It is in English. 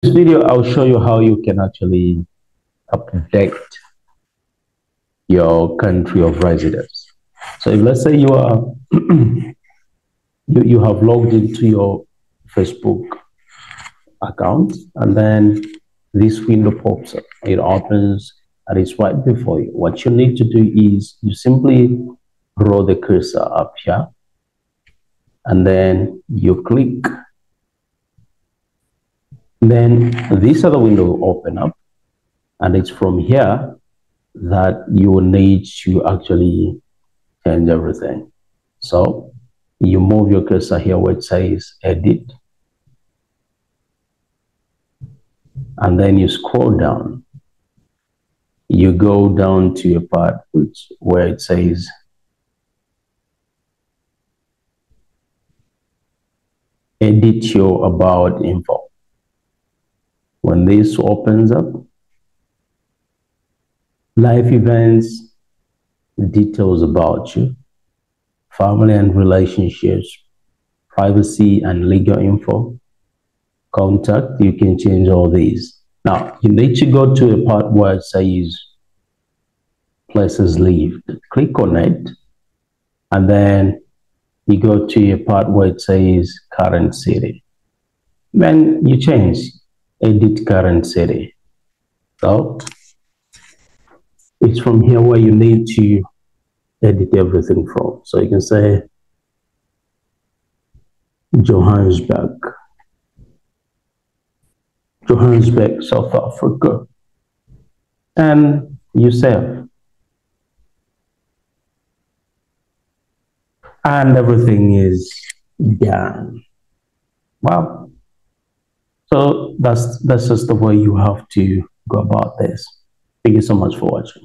This video, I'll show you how you can actually update your country of residence. So if let's say you are you have logged into your Facebook account and then this window pops up, it opens and it's right before you. What you need to do is you simply roll the cursor up here and then you click. Then this other window will open up and it's from here that you will need to actually change everything. So you move your cursor here where it says edit, and then you scroll down. You go down to a part where it says edit your about info. When this opens up, life events, details about you, family and relationships, privacy and legal info, contact, you can change all these. Now, you need to go to a part where it says places lived. Click on it, and then you go to a part where it says current city. Then you change, edit current city. So it's from here where you need to edit everything from. So you can say Johannesburg, South Africa, and you save. And everything is done. Wow. So that's just the way you have to go about this. Thank you so much for watching.